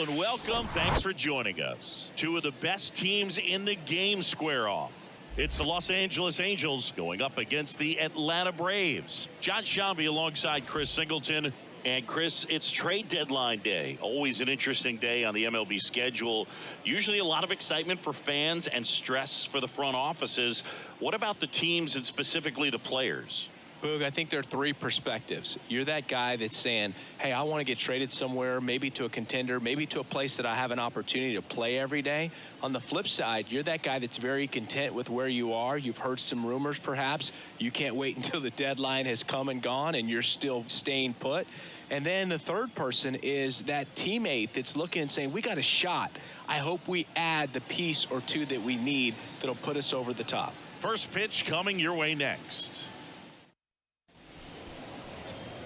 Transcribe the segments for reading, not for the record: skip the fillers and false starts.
Hello and welcome. Thanks for joining us. Two of the best teams in the game square off. It's the Los Angeles Angels going up against the Atlanta Braves. John Shambi alongside Chris Singleton. And Chris, it's trade deadline day. Always an interesting day on the MLB schedule. Usually a lot of excitement for fans and stress for the front offices. What about the teams and specifically the players? Boog, I think there are three perspectives. You're that guy that's saying, hey, I want to get traded somewhere, maybe to a contender, maybe to a place that I have an opportunity to play every day. On the flip side, you're that guy that's very content with where you are. You've heard some rumors, perhaps. You can't wait until the deadline has come and gone and you're still staying put. And then the third person is that teammate that's looking and saying, we got a shot. I hope we add the piece or two that we need that'll put us over the top. First pitch coming your way next.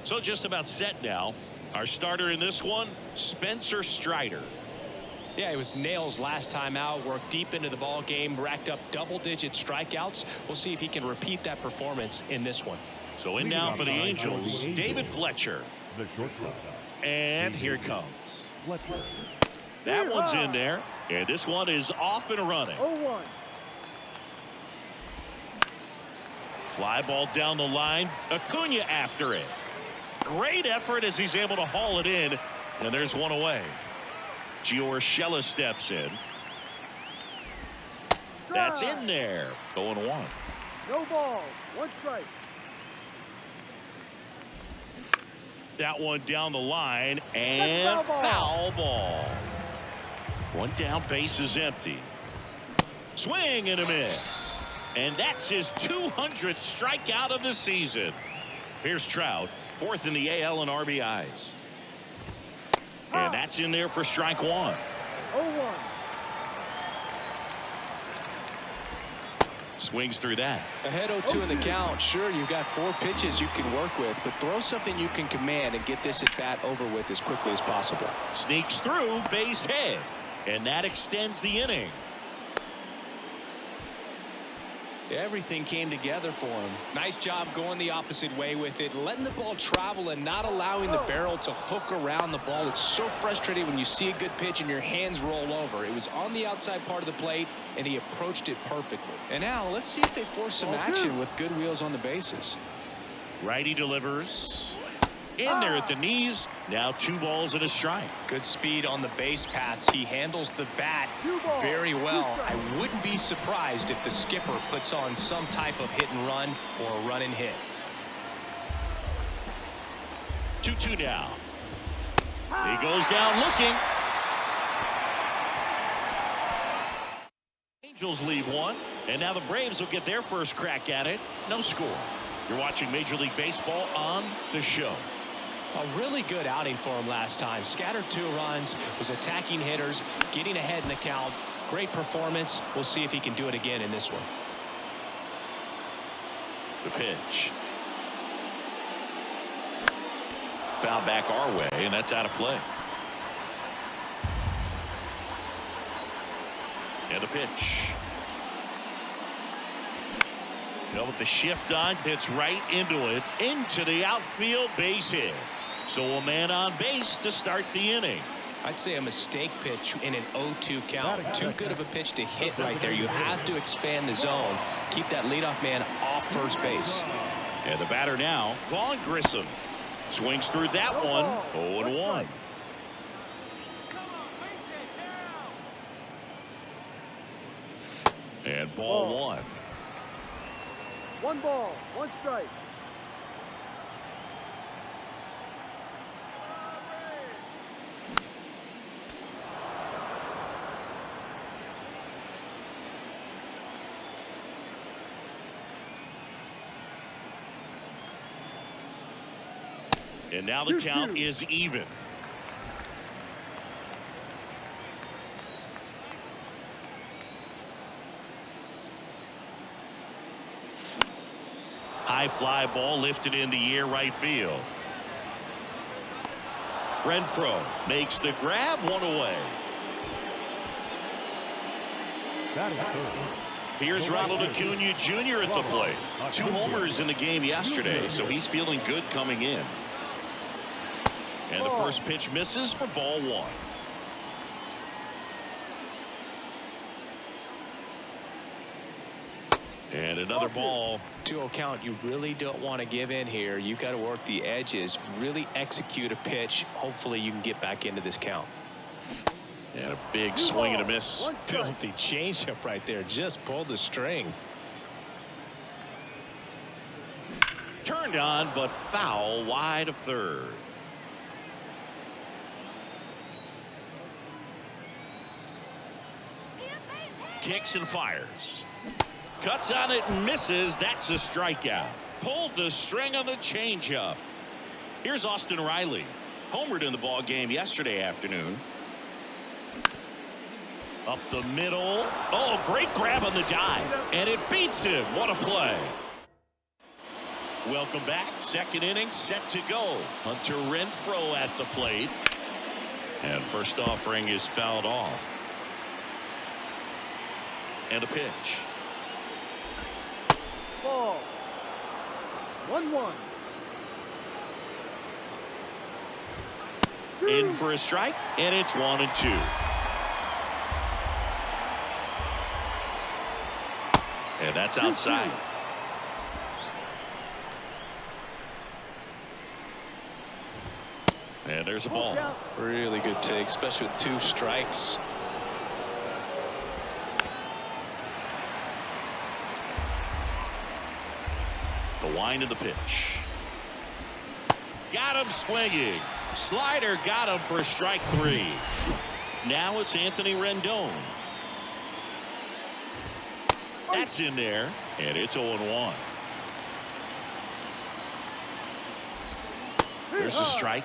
So just about set now. Our starter in this one, Spencer Strider. Yeah, he was nails last time out, worked deep into the ball game, racked up double-digit strikeouts. We'll see if he can repeat that performance in this one. So in now for the Angels, David Fletcher. And here it comes. That one's in there, and this one is off and running. 0-1. Fly ball down the line. Acuna after it. Great effort as he's able to haul it in, and there's one away. Gio Urshela steps in. That's in there. 0-1. No ball. One strike. That one down the line, and foul ball. One down, base is empty. Swing and a miss. And that's his 200th strikeout of the season. Here's Trout, fourth in the AL in RBIs. And that's in there for strike one. 0-1. Swings through that. Ahead 0-2 in the count. Sure, you've got 4 pitches you can work with, but throw something you can command and get this at bat over with as quickly as possible. Sneaks through, base hit. And that extends the inning. Everything came together for him. Nice job going the opposite way with it, letting the ball travel and not allowing the barrel to hook around the ball. It's so frustrating when you see a good pitch and your hands roll over. It was on the outside part of the plate, and he approached it perfectly. And now let's see if they force some action with good wheels on the bases. Righty delivers. In there at the knees. Now 2 balls and a strike. Good speed on the base paths. He handles the bat very well. I wouldn't be surprised if the skipper puts on some type of hit and run or a run and hit. 2-2 now. He goes down looking. Angels leave one, and now the Braves will get their first crack at it. No score. You're watching Major League Baseball on the show. A really good outing for him last time. Scattered 2 runs, was attacking hitters, getting ahead in the count. Great performance. We'll see if he can do it again in this one. The pitch. Foul back our way, and that's out of play. And the pitch. With the shift on, hits right into it, into the outfield, base hit. So a man on base to start the inning. I'd say a mistake pitch in an 0-2 count. Too good of a pitch to hit right there. You have to expand the zone. Keep that leadoff man off first base. And the batter now, Vaughn Grissom. Swings through that one, 0-1. And ball 1. 1 ball, 1 strike. And now the count is even. High fly ball lifted in the air right field. Renfroe makes the grab, 1 away. Here's Ronald Acuna Jr. at the plate. 2 homers in the game yesterday, so he's feeling good coming in. And the first pitch misses for ball 1. And another ball. 2-0 count. You really don't want to give in here. You've got to work the edges, really execute a pitch. Hopefully you can get back into this count. And a big swing and a miss. Filthy changeup right there. Just pulled the string. Turned on, but foul wide of third. Kicks and fires. Cuts on it and misses. That's a strikeout. Pulled the string on the changeup. Here's Austin Riley. Homered in the ball game yesterday afternoon. Up the middle. Oh, great grab on the dive. And it beats him. What a play. Welcome back. Second inning set to go. Hunter Renfroe at the plate. And first offering is fouled off. And a pitch. Ball. 1-1. In for a strike, and it's 1-2. And that's outside. And there's a ball. Really good take, especially with 2 strikes. The wind of the pitch. Got him swinging. Slider got him for strike 3. Now it's Anthony Rendon. That's in there, and it's 0-1. There's a strike.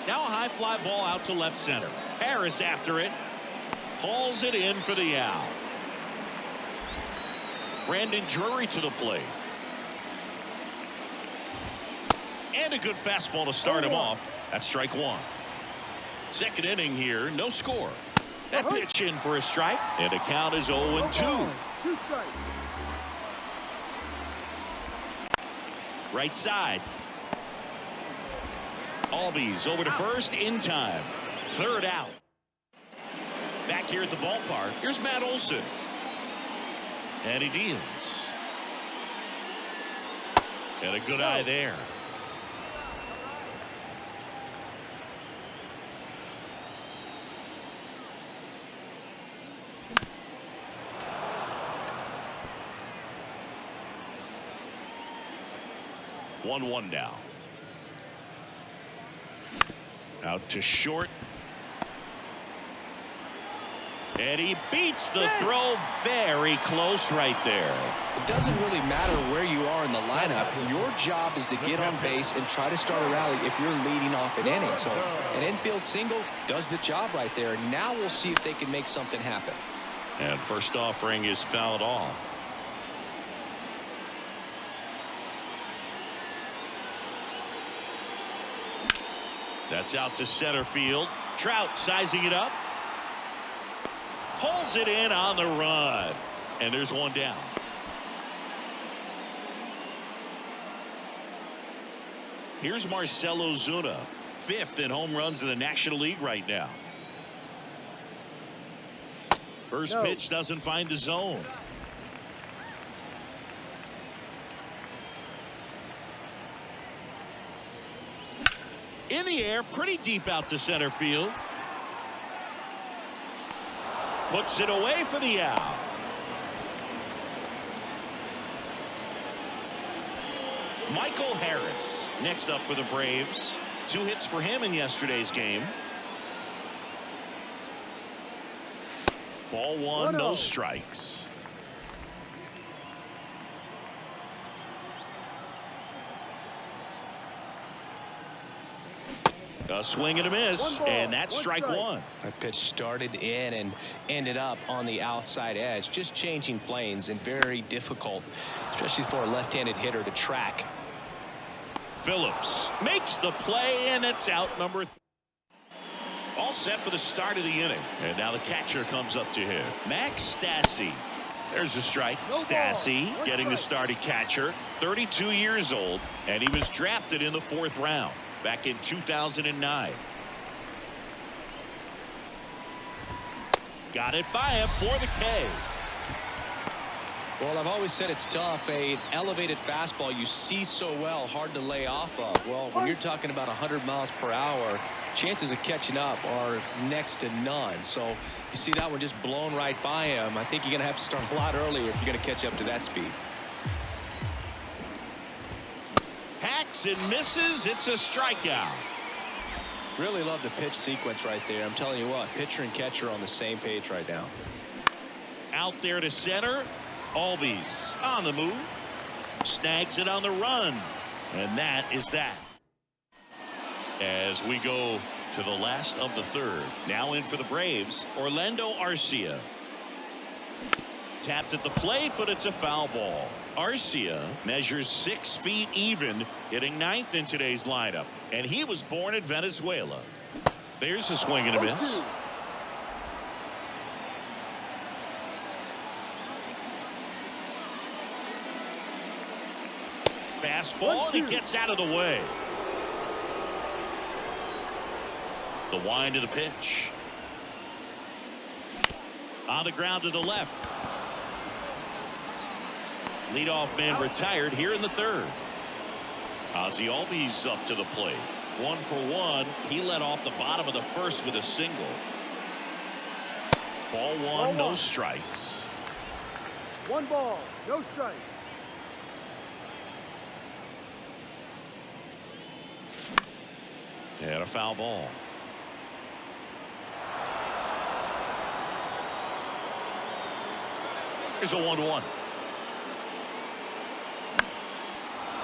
Now a high fly ball out to left center. Harris after it. Hauls it in for the out. Brandon Drury to the plate. And a good fastball to start him off. That's strike 1. Second inning here, no score. That pitch in for a strike, and the count is 0-2. Right side. Albies over to first in time. Third out. Back here at the ballpark, here's Matt Olson. And he deals. And a good eye there. One now. Out to short. And he beats the throw very close right there. It doesn't really matter where you are in the lineup. Your job is to get on base and try to start a rally if you're leading off an inning. So an infield single does the job right there. Now we'll see if they can make something happen. And first offering is fouled off. That's out to center field. Trout sizing it up. Pulls it in on the run. And there's one down. Here's Marcell Ozuna, 5th in home runs in the National League right now. First pitch doesn't find the zone. In the air, pretty deep out to center field. Puts it away for the out. Michael Harris next up for the Braves. 2 hits for him in yesterday's game. Ball 1, no strikes. A swing and a miss, and that's strike 1. That pitch started in and ended up on the outside edge, just changing planes, and very difficult, especially for a left-handed hitter to track. Phillips makes the play, and it's out number 3. All set for the start of the inning, and now the catcher comes up to him. Max Stassi. There's a strike. Stassi getting the start at catcher, 32 years old, and he was drafted in the 4th round back in 2009. Got it by him for the K. Well, I've always said it's tough. An elevated fastball you see so well, hard to lay off of. Well, when you're talking about 100 miles per hour, chances of catching up are next to none. So you see that one just blown right by him. I think you're going to have to start a lot earlier if you're going to catch up to that speed. Hacks and misses. It's a strikeout. Really love the pitch sequence right there. I'm telling you what, pitcher and catcher are on the same page right now. Out there to center. Albies on the move. Snags it on the run. And that is that. As we go to the last of the third. Now in for the Braves, Orlando Arcia. Tapped at the plate, but it's a foul ball. Arcia measures 6 feet even, hitting 9th in today's lineup. And he was born in Venezuela. There's a swing and a miss. Fastball, and he gets out of the way. The wind of the pitch. On the ground to the left. Leadoff man retired here in the third. Ozzy Albies up to the plate. 1 for 1. He led off the bottom of the first with a single. Ball one, no strikes. 1 ball, no strikes. And a foul ball. Here's a 1-1.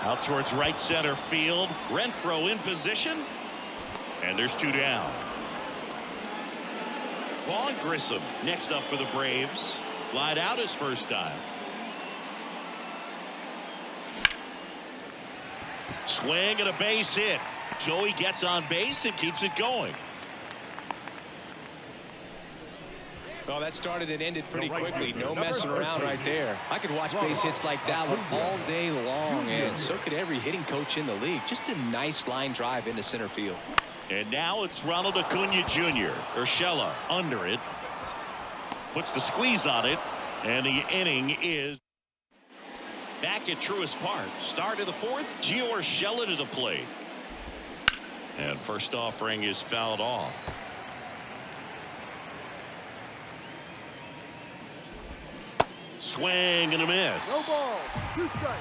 Out towards right center field. Renfroe in position. And there's 2 down. Vaughn Grissom next up for the Braves. Flied out his first time. Swing and a base hit. Joey gets on base and keeps it going. Well, that started and ended pretty quickly. No messing around right there. I could watch base hits like that one all day long, and so could every hitting coach in the league. Just a nice line drive into center field. And now it's Ronald Acuna Jr. Urshela under it. Puts the squeeze on it. And the inning is back at Truist Park. Start of the fourth. Gio Urshela to the plate. And first offering is fouled off. Swing and a miss. No ball, 2 strikes.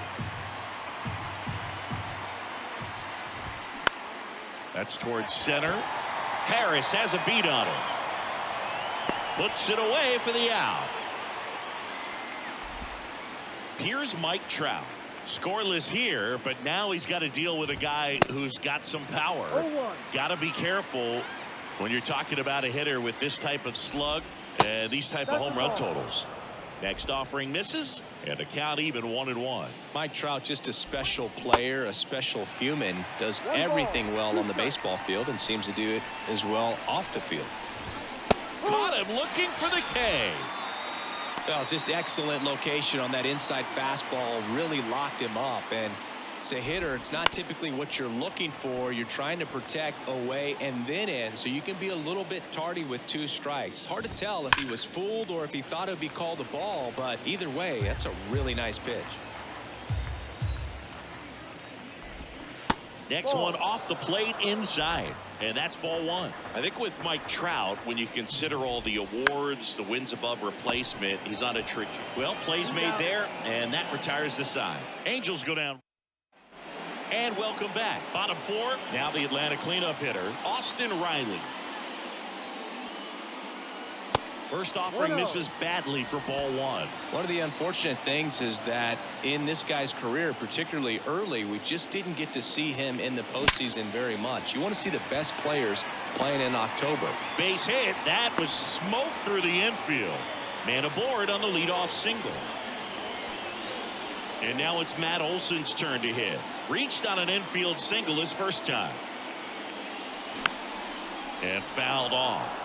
That's towards center. Harris has a beat on it. Puts it away for the out. Here's Mike Trout. Scoreless here, but now he's got to deal with a guy who's got some power. 0-1. Got to be careful when you're talking about a hitter with this type of slug and these type of home run totals. Next offering misses, and the count even 1-1. Mike Trout, just a special player, a special human, does everything well on the baseball field and seems to do it as well off the field. Caught him looking for the K. Well, just excellent location on that inside fastball, really locked him up. And as a hitter, it's not typically what you're looking for. You're trying to protect away and then in, so you can be a little bit tardy with 2 strikes. It's hard to tell if he was fooled or if he thought it would be called a ball, but either way, that's a really nice pitch. Next one off the plate inside, and that's ball 1. I think with Mike Trout, when you consider all the awards, the wins above replacement, he's on a tricky. Well, plays made there, and that retires the side. Angels go down. And welcome back. Bottom 4. Now the Atlanta cleanup hitter, Austin Riley. First offering misses badly for ball 1. One of the unfortunate things is that in this guy's career, particularly early, we just didn't get to see him in the postseason very much. You want to see the best players playing in October. Base hit. That was smoke through the infield. Man aboard on the leadoff single. And now it's Matt Olson's turn to hit. Reached on an infield single his first time. And fouled off.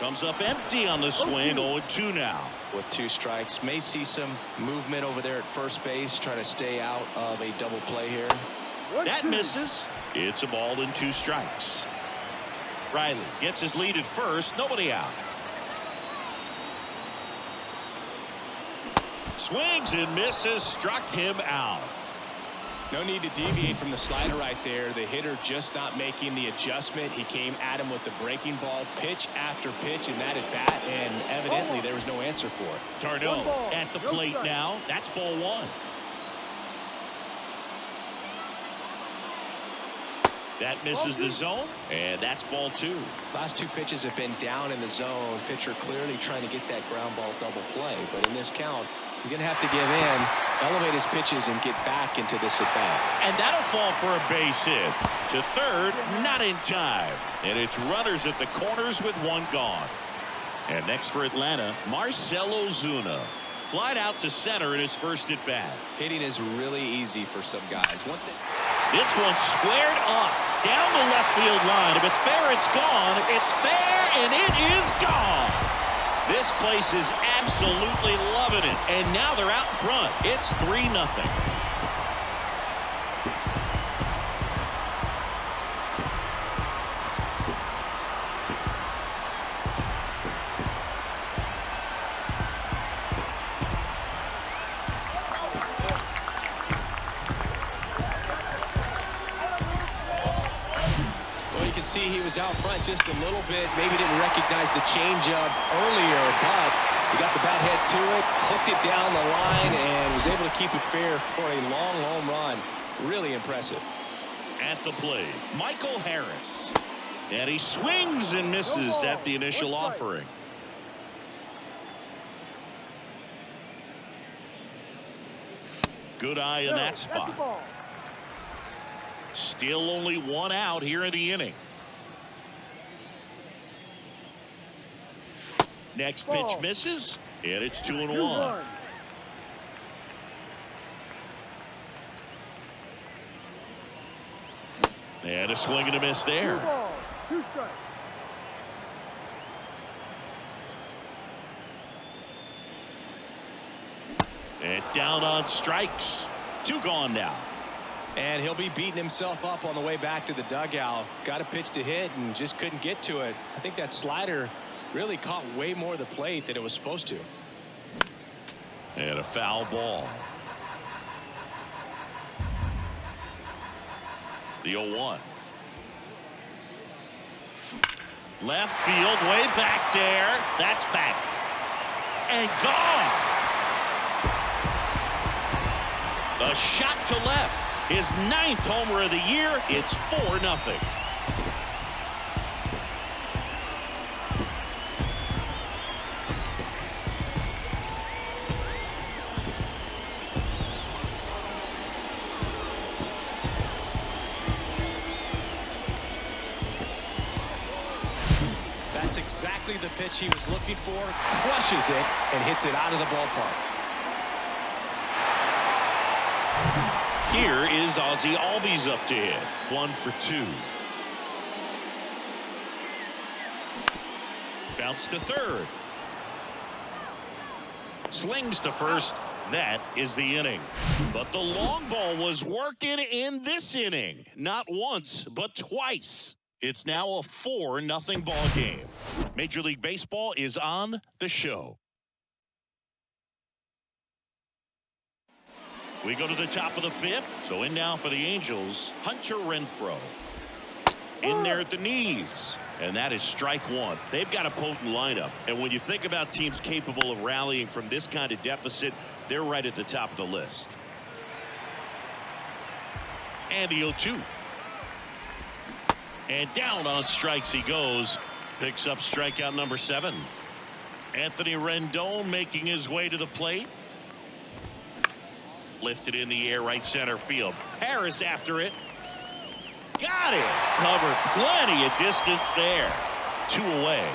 Comes up empty on the swing. 0-2 now. With 2 strikes, may see some movement over there at first base, trying to stay out of a double play here. That misses. It's a ball and 2 strikes. Riley gets his lead at first. Nobody out. Swings and misses. Struck him out. No need to deviate from the slider right there. The hitter just not making the adjustment. He came at him with the breaking ball, pitch after pitch in that at bat, and evidently there was no answer for it. Tardo at the plate now. That's ball 1. That misses the zone, and that's ball 2. Last 2 pitches have been down in the zone. Pitcher clearly trying to get that ground ball double play, but in this count, he's going to have to give in, elevate his pitches, and get back into this at bat. And that'll fall for a base hit. To third, not in time. And it's runners at the corners with 1 gone. And next for Atlanta, Marcell Ozuna. Flied out to center in his first at bat. Hitting is really easy for some guys. This one squared up down the left field line. If it's fair, it's gone. It's fair, and it is gone. This place is absolutely loving it. And now they're out in front. It's 3-0. See, he was out front just a little bit, maybe didn't recognize the changeup earlier, but he got the bat head to it, hooked it down the line, and was able to keep it fair for a long home run. Really impressive. At the plate, Michael Harris. And he swings and misses at the initial offering. Good eye in that spot. Still only 1 out here in the inning. Next pitch misses, and it's 2-1. And a swing and a miss there. 2 strikes. And down on strikes. 2 gone now. And he'll be beating himself up on the way back to the dugout. Got a pitch to hit and just couldn't get to it. I think that slider really caught way more of the plate than it was supposed to. And a foul ball. The 0-1. Left field, way back there. That's back. And gone. A shot to left. His 9th homer of the year. It's 4-0. That's exactly the pitch he was looking for. Crushes it and hits it out of the ballpark. Here is Ozzy Albies up to hit. 1 for 2. Bounce to third. Slings to first. That is the inning. But the long ball was working in this inning. Not once, but twice. It's now a 4-0 ball game. Major League Baseball is on the show. We go to the top of the 5th. So in now for the Angels, Hunter Renfroe. In there at the knees. And that is strike 1. They've got a potent lineup. And when you think about teams capable of rallying from this kind of deficit, they're right at the top of the list. And the 0-2. And down on strikes he goes. Picks up strikeout number 7. Anthony Rendon making his way to the plate. Lifted in the air, right center field. Harris after it. Got it. Covered plenty of distance there. 2 away.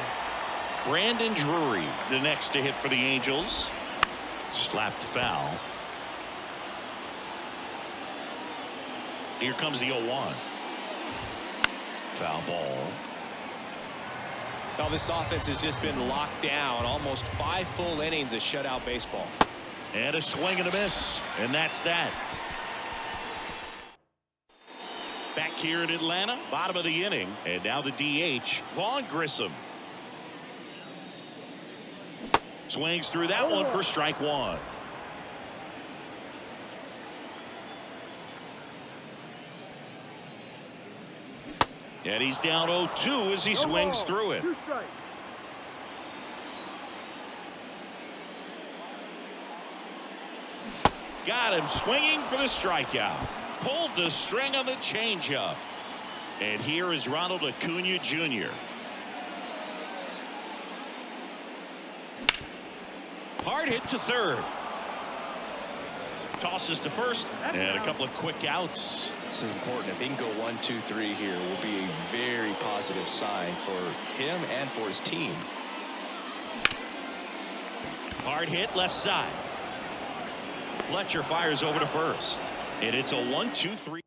Brandon Drury, the next to hit for the Angels. Slapped foul. Here comes the 0-1. Foul ball. Well, this offense has just been locked down. Almost 5 full innings of shutout baseball. And a swing and a miss. And that's that. Back here in Atlanta, bottom of the inning. And now the DH, Vaughn Grissom. Swings through that one for strike one. And he's down 0-2 as he swings through it. Got him swinging for the strikeout. Pulled the string on the changeup. And here is Ronald Acuna Jr. Hard hit to third. Tosses to first. And a couple of quick outs. This is important. If he can go 1, 2, 3 here, it will be a very positive sign for him and for his team. Hard hit left side. Fletcher fires over to first. And it's a 1-2-3.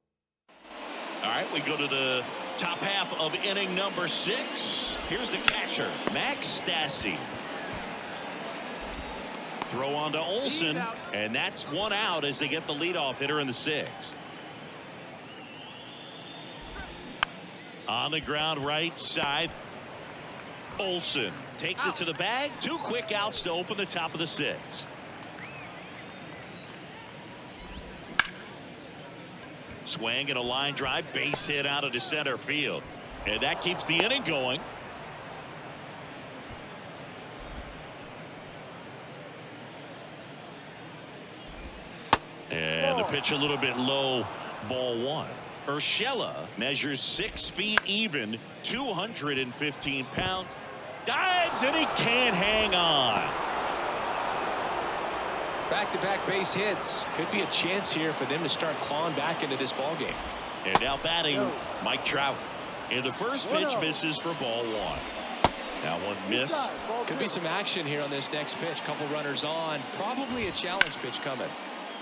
All right, we go to the top half of inning number 6. Here's the catcher, Max Stassi. Throw on to Olson, and that's one out as they get the leadoff hitter in the 6th. On the ground right side, Olson takes it to the bag. 2 quick outs to open the top of the 6th. Swing and a line drive, base hit out of the center field. And that keeps the inning going. And the pitch a little bit low, ball 1. Urshela measures 6 feet even, 215 pounds. Dives and he can't hang on. Back-to-back base hits. Could be a chance here for them to start clawing back into this ball game. And now batting, Mike Trout. And the first pitch misses for ball 1. That one missed. Could be some action here on this next pitch. Couple runners on. Probably a challenge pitch coming.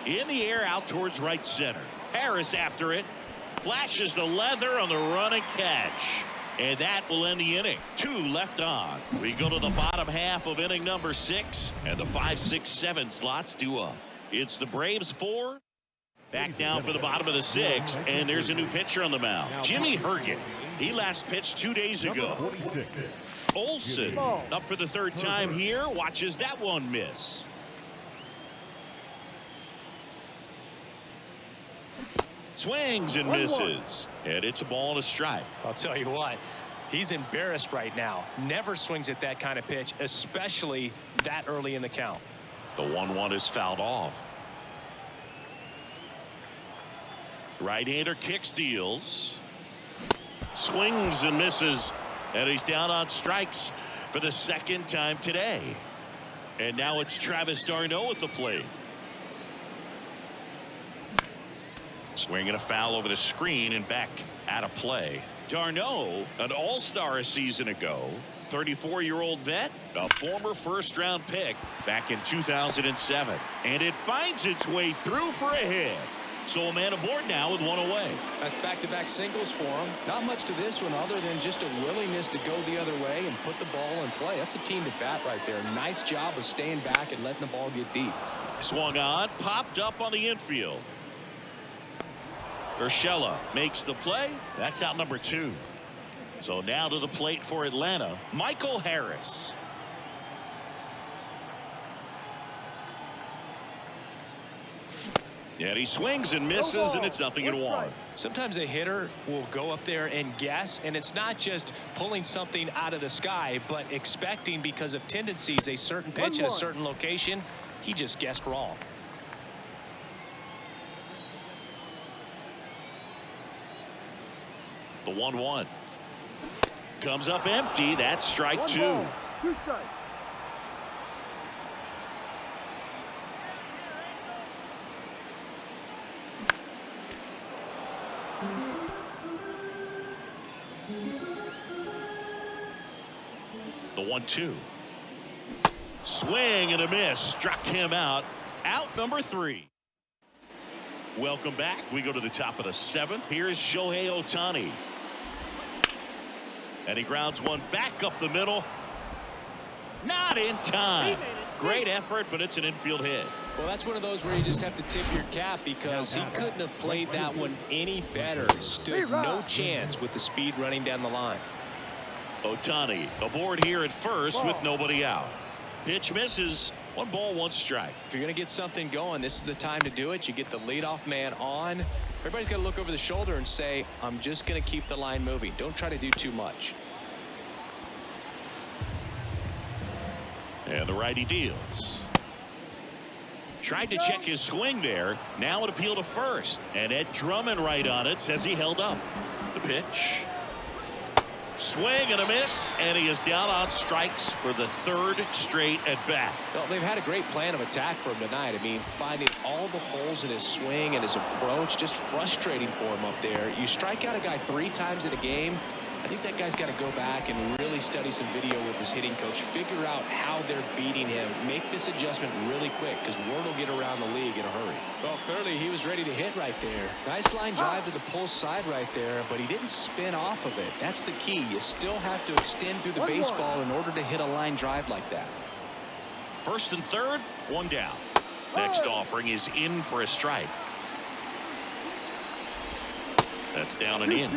In the air out towards right center. Harris after it. Flashes the leather on the running catch. And that will end the inning. 2 left on. We go to the bottom half of inning number 6. And the 5, 6, 7 slots due up. It's the Braves 4. Back down for the bottom of the 6th. And there's a new pitcher on the mound. Jimmy Herget. He last pitched 2 days ago. Olson up for the 3rd time here. Watches that one miss. Swings and misses. And it's a ball and a strike. I'll tell you what, he's embarrassed right now. Never swings at that kind of pitch, especially that early in the count. The 1-1 is fouled off. Right-hander kicks, deals. Swings and misses. And he's down on strikes for the 2nd time today. And now it's Travis d'Arnaud at the plate. Swinging a foul over the screen and back out of play. d'Arnaud, an all-star a season ago. 34-year-old vet, a former first-round pick back in 2007. And it finds its way through for a hit. So a man aboard now with 1 away. That's back-to-back singles for him. Not much to this one other than just a willingness to go the other way and put the ball in play. That's a team at bat right there. Nice job of staying back and letting the ball get deep. Swung on, popped up on the infield. Urshela makes the play. That's out number 2. So now to the plate for Atlanta, Michael Harris. And he swings and misses, and it's 0-1. Sometimes a hitter will go up there and guess, and it's not just pulling something out of the sky, but expecting because of tendencies a certain pitch in a certain location. He just guessed wrong. The 1-1 comes up empty. That's strike 2. 2 strikes. The 1-2. Swing and a miss. Struck him out. Out number 3. Welcome back. We go to the top of the 7th. Here's Shohei Ohtani. And he grounds one back up the middle. Not in time. Great effort, but it's an infield hit. Well, that's one of those where you just have to tip your cap because he couldn't have played that one any better. Stood no chance with the speed running down the line. Ohtani aboard here at first with nobody out. Pitch misses. 1 ball, 1 strike. If you're going to get something going, this is the time to do it. You get the leadoff man on. Everybody's got to look over the shoulder and say, I'm just going to keep the line moving. Don't try to do too much. And the righty deals. Tried to check his swing there. Now an appeal to first. And Ed Drummond right on it says he held up. The pitch. Swing and a miss, and he is down on strikes for the 3rd straight at bat. Well, they've had a great plan of attack for him tonight. I mean, finding all the holes in his swing and his approach, just frustrating for him up there. You strike out a guy 3 times in a game, I think that guy's got to go back and really study some video with his hitting coach, figure out how they're beating him, make this adjustment really quick because word will get around the league in a hurry. Well, clearly he was ready to hit right there. Nice line drive to the pull side right there, but he didn't spin off of it. That's the key. You still have to extend through the baseball in order to hit a line drive like that. 1st and 3rd, 1 down. Next offering is in for a strike. That's down and in.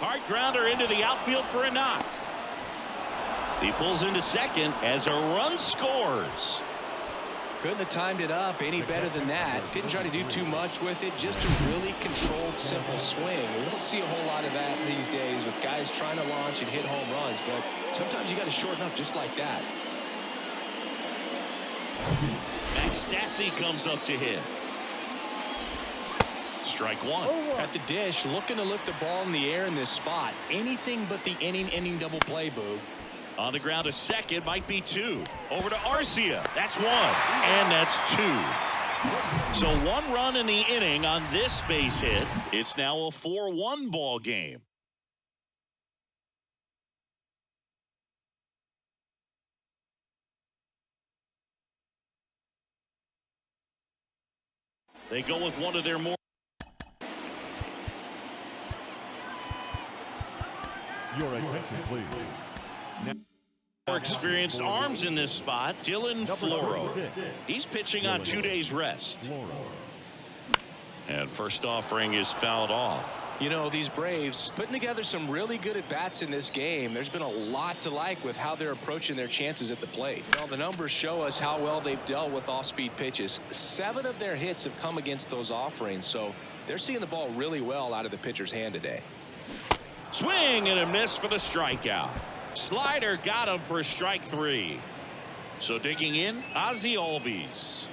Hard grounder into the outfield for a knock. He pulls into second as a run scores. Couldn't have timed it up any better than that. Didn't try to do too much with it. Just a really controlled, simple swing. We don't see a whole lot of that these days with guys trying to launch and hit home runs. But sometimes you got to shorten up just like that. Max Stassi comes up to hit. Strike 1. At the dish, looking to lift the ball in the air in this spot. Anything but the inning double play, Boo. On the ground to second, might be 2. Over to Arcia. That's 1. And that's 2. So 1 run in the inning on this base hit. It's now a 4-1 ball game. They go with one of their more. Your attention, please. More experienced arms in this spot. Dylan Floro. He's pitching on 2 days rest. And first offering is fouled off. You know, these Braves putting together some really good at-bats in this game. There's been a lot to like with how they're approaching their chances at the plate. Well, the numbers show us how well they've dealt with off-speed pitches. 7 of their hits have come against those offerings, so they're seeing the ball really well out of the pitcher's hand today. Swing and a miss for the strikeout. Slider got him for strike 3. So digging in, Ozzie Albies.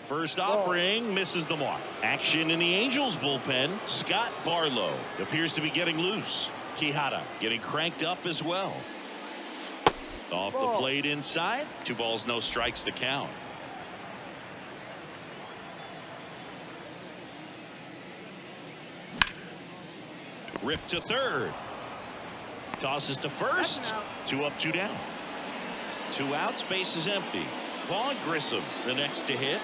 First offering misses the mark. Action in the Angels bullpen. Scott Barlow appears to be getting loose. Quijada getting cranked up as well. Off the plate inside. 2 balls, no strikes to count. Rip to third. Tosses to first. 2 up, 2 down. 2 outs, base is empty. Vaughn Grissom the next to hit.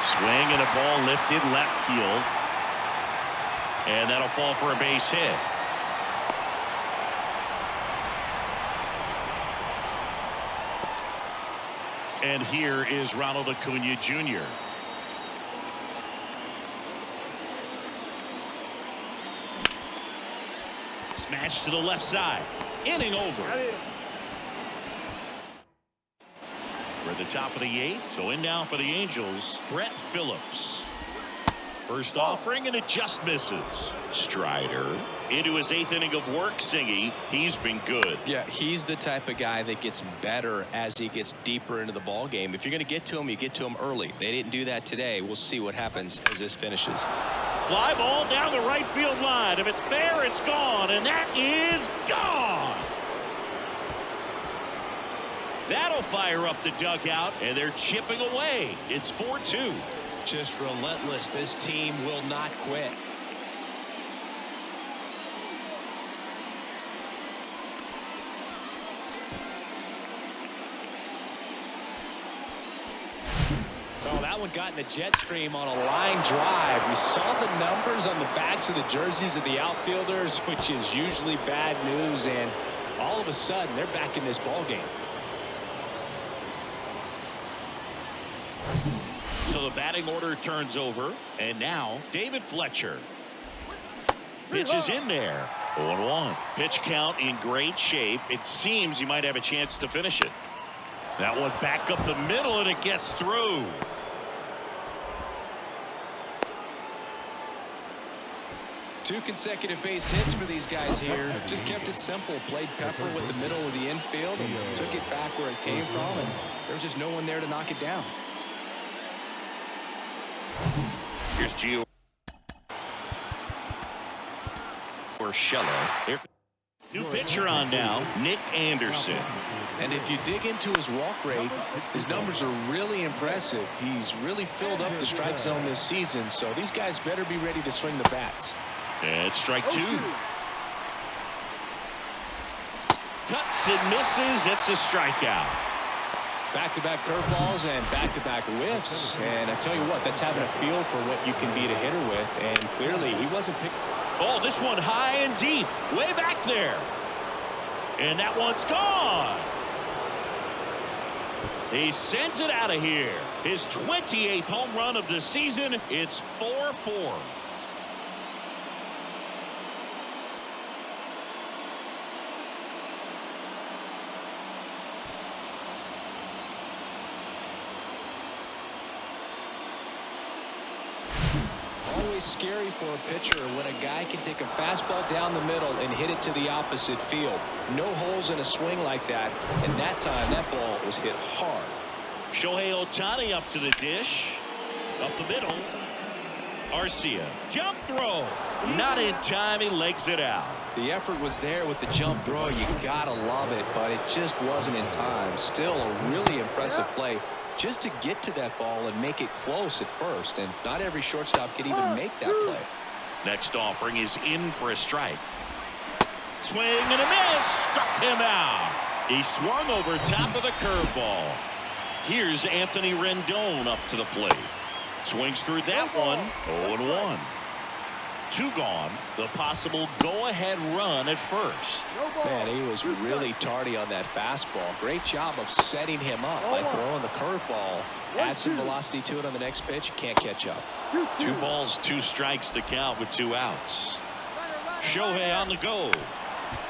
Swing and a ball lifted left field. And that'll fall for a base hit. And here is Ronald Acuna Jr. Smash to the left side. Inning over. We're at the top of the 8th. So in now for the Angels, Brett Phillips. First offering and it just misses. Strider into his 8th inning of work. Singy, he's been good. Yeah, he's the type of guy that gets better as he gets deeper into the ball game. If you're going to get to him, you get to him early. They didn't do that today. We'll see what happens as this finishes. Fly ball down the right field line. If it's there, it's gone, and that is gone. That'll fire up the dugout, and they're chipping away. It's 4-2. Just relentless. This team will not quit. that one got in the jet stream on a line drive. We saw the numbers on the backs of the jerseys of the outfielders, which is usually bad news, and all of a sudden they're back in this ball game. So the batting order turns over, and now David Fletcher. Pitch is in there. 0-1. Pitch count in great shape. It seems he might have a chance to finish it. That one back up the middle, and it gets through. Two consecutive base hits for these guys here. Just kept it simple. Played pepper with the middle of the infield and took it back where it came from, and there was just no one there to knock it down. Here's Gio Urshela. New pitcher on now, Nick Anderson. And if you dig into his walk rate, his numbers are really impressive. He's really filled up the strike zone this season, so these guys better be ready to swing the bats. And strike two. Cuts and misses. It's a strikeout. Back-to-back curveballs and back-to-back whiffs. And I tell you what, that's having a feel for what you can beat a hitter with. And clearly, he wasn't picked. Oh, this one high and deep. Way back there. And that one's gone. He sends it out of here. His 28th home run of the season. It's 4-4. Always scary for a pitcher when a guy can take a fastball down the middle and hit it to the opposite field. No holes in a swing like that, and that time that ball was hit hard. Shohei Ohtani up to the dish. Up the middle. Arcia. Jump throw. Not in time. He legs it out. The effort was there with the jump throw. You gotta love it, but it just wasn't in time. Still a really impressive play just to get to that ball and make it close at first, and not every shortstop can even make that play. Next offering is in for a strike. Swing and a miss. Struck him out. He swung over top of the curveball. Here's Anthony Rendon up to the plate. Swings through that one. 0-1. Two gone. The possible go-ahead run at first. Man, he was really tardy on that fastball. Great job of setting him up by throwing the curveball. Add some velocity to it on the next pitch. Can't catch up. 2 balls, 2 strikes to count with 2 outs. Shohei on the go.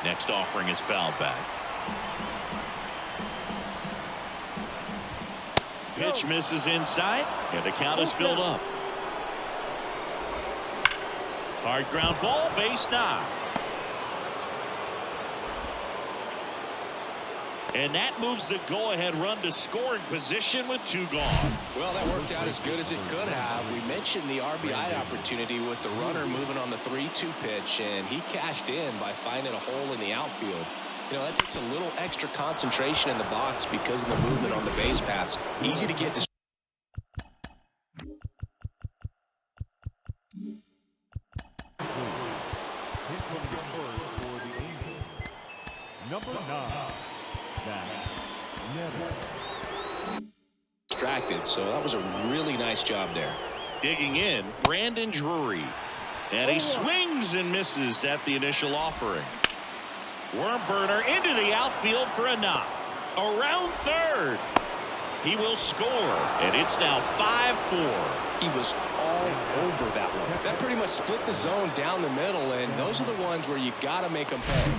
Next offering is foul back. Pitch misses inside, and the count is filled up. Hard ground ball, base knock. And that moves the go-ahead run to scoring position with 2 gone. Well, that worked out as good as it could have. We mentioned the RBI opportunity with the runner moving on the 3-2 pitch, and he cashed in by finding a hole in the outfield. You know, that takes a little extra concentration in the box because of the movement on the base paths. Easy to get distracted. Number 9. Distracted, so that was a really nice job there. Digging in, Brandon Drury. And he swings and misses at the initial offering. Worm burner into the outfield for a knock. Around third. He will score, and it's now 5-4. He was all over that one. That pretty much split the zone down the middle, and those are the ones where you got to make them pay.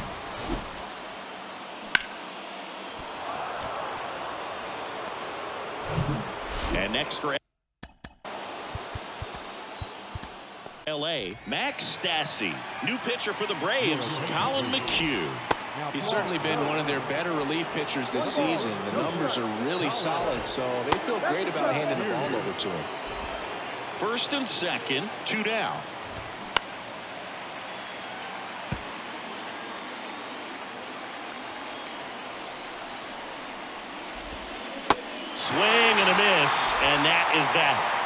And next for LA, Max Stassi. New pitcher for the Braves, Colin McHugh. He's certainly been one of their better relief pitchers this season. The numbers are really solid, so they feel great about handing the ball over to him. First and second, 2 down. Swing and a miss, and that is that.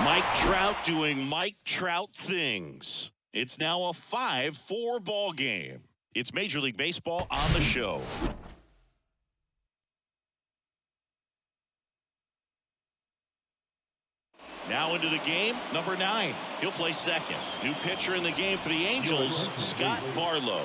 Mike Trout doing Mike Trout things. It's now a 5-4 ball game. It's Major League Baseball on the show. Now into the game, number 9. He'll play second. New pitcher in the game for the Angels, Scott Barlow.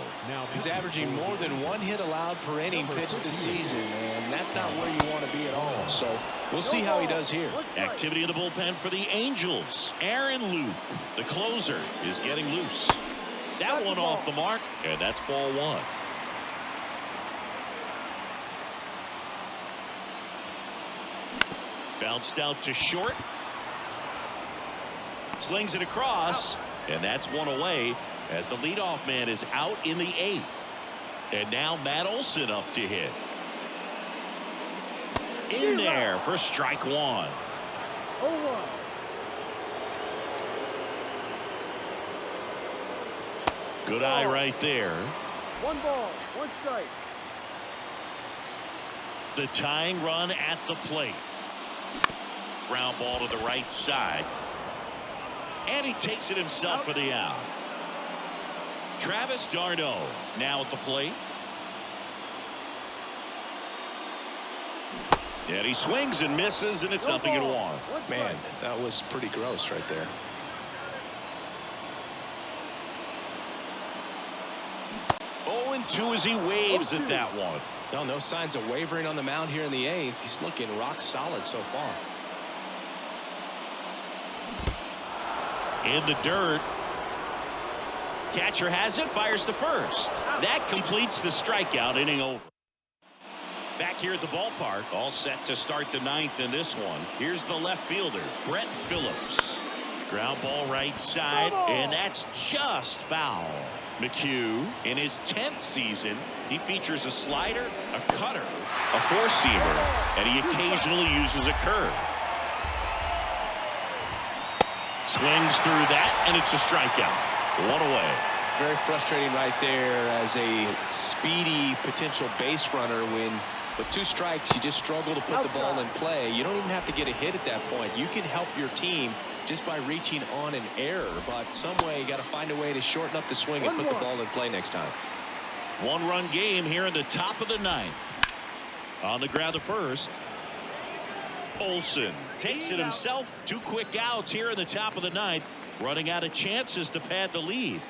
He's averaging more than 1 hit allowed per inning pitched this season, and that's not where you want to be at all. So we'll see how he does here. Activity in the bullpen for the Angels. Aaron Loop, the closer, is getting loose. That one off the mark, and that's ball 1. Bounced out to short. Slings it across, and that's one away as the leadoff man is out in the 8th. And now Matt Olson up to hit. In there for strike 1. 0-1. Good eye right there. 1 ball, 1 strike. The tying run at the plate. Ground ball to the right side. And he takes it himself for the out. Travis d'Arnaud now at the plate. And he swings and misses, and it's nothing in 1. Man, that was pretty gross right there. And 2 as he waves at that one. No signs of wavering on the mound here in the 8th. He's looking rock solid so far. In the dirt. Catcher has it, fires to first. That completes the strikeout, inning over. Back here at the ballpark, all set to start the 9th in this one. Here's the left fielder, Brett Phillips. Ground ball right side, and that's just foul. McHugh, in his 10th season, he features a slider, a cutter, a four-seamer, and he occasionally uses a curve. Swings through that, and it's a strikeout. 1 away. Very frustrating right there as a speedy potential base runner when with 2 strikes you just struggle to put the ball in play. You don't even have to get a hit at that point. You can help your team just by reaching on an error, but some way you got to find a way to shorten up the swing and put the ball in play next time. 1-run game here in the top of the 9th. On the ground to first. Olson takes it himself. 2 quick outs here in the top of the 9th. Running out of chances to pad the lead.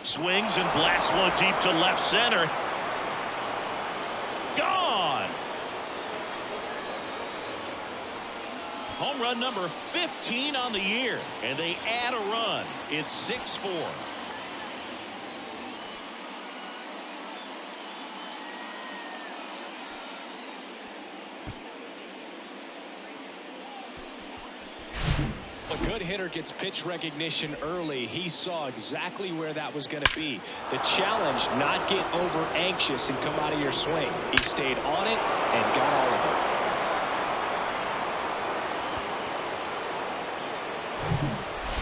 Swings and blasts one deep to left center. Gone. Home run number 15 on the year, and they add a run. It's 6-4. A good hitter gets pitch recognition early. He saw exactly where that was going to be. The challenge, not get over anxious and come out of your swing. He stayed on it and got all of it.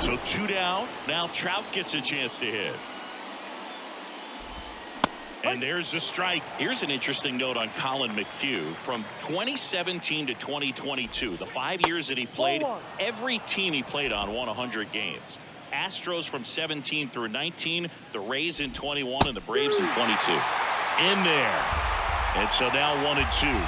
So 2 down. Now Trout gets a chance to hit. And there's a strike. Here's an interesting note on Colin McHugh. From 2017 to 2022, the 5 years that he played, every team he played on won 100 games. Astros from 17 through 19, the Rays in 21, and the Braves in 22. In there. And so now 1-2.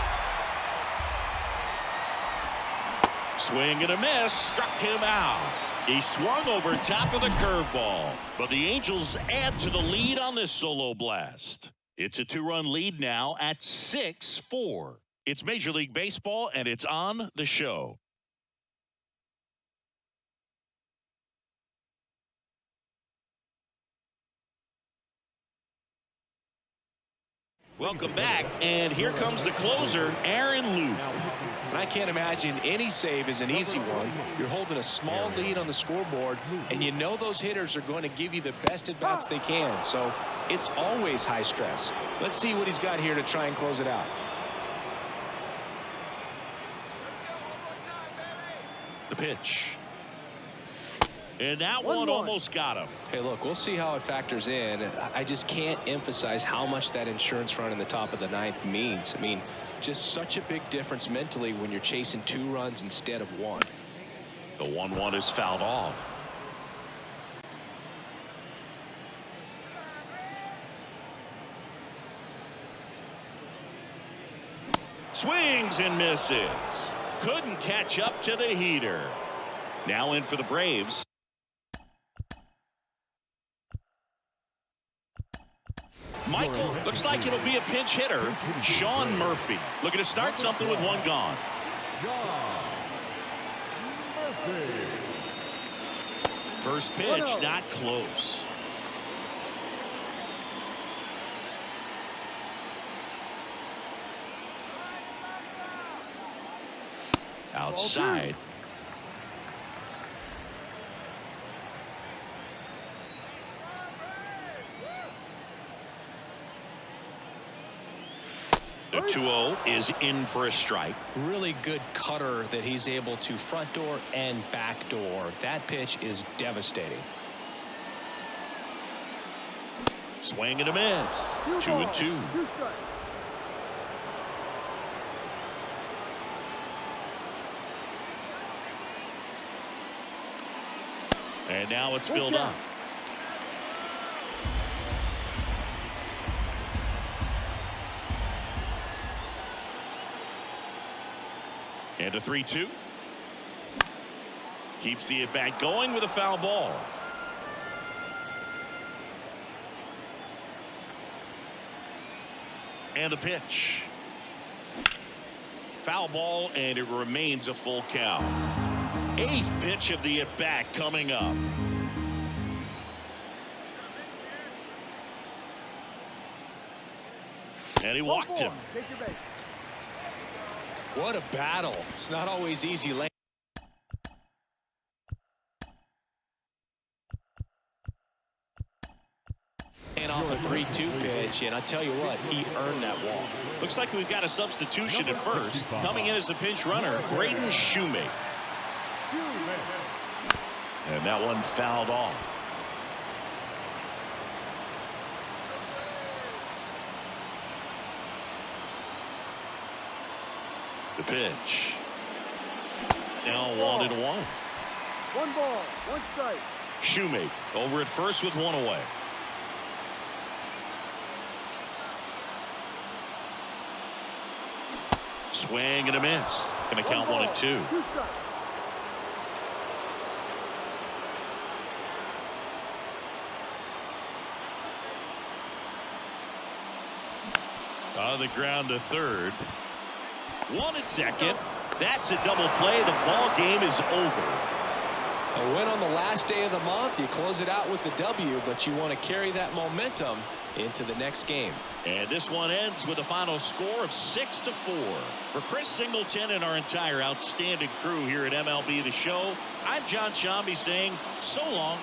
Swing and a miss. Struck him out. He swung over top of the curveball, but the Angels add to the lead on this solo blast. It's a 2-run lead now at 6-4. It's Major League Baseball, and it's on the show. Welcome back, and here comes the closer, Aaron Loop. And I can't imagine any save is an easy one. You're holding a small lead on the scoreboard, and you know those hitters are going to give you the best at-bats they can. So it's always high stress. Let's see what he's got here to try and close it out. The pitch. And that one almost got him. Hey, look, we'll see how it factors in. I just can't emphasize how much that insurance run in the top of the 9th means. I mean, just such a big difference mentally when you're chasing 2 runs instead of 1. The 1-1 is fouled off. Swings and misses. Couldn't catch up to the heater. Now in for the Braves. Michael, looks like it'll be a pinch hitter. Sean Murphy looking to start something with one gone. First pitch, not close. Outside. The 2-0 is in for a strike. Really good cutter that he's able to front door and back door. That pitch is devastating. Swing and a miss. 2-2. And now it's filled up. And a 3-2. Keeps the at-bat going with a foul ball. And the pitch. Foul ball, and it remains a full count. 8th pitch of the at-bat coming up. And he walked him. What a battle. It's not always easy lane. And off a 3-2 pitch, and I tell you what, he earned that walk. Looks like we've got a substitution at first. Coming in as the pinch runner, Braden Shoemake. And that one fouled off. The pitch. Now 1-1. 1 ball, 1 strike. Shoemake over at first with one away. Swing and a miss. Going to count 1-2. 2 strikes. On the ground to third. 1 at second. That's a double play. The ball game is over. A win on the last day of the month. You close it out with the W, but you want to carry that momentum into the next game. And this one ends with a final score of 6-4. For Chris Singleton and our entire outstanding crew here at MLB The Show, I'm John Shambi saying so long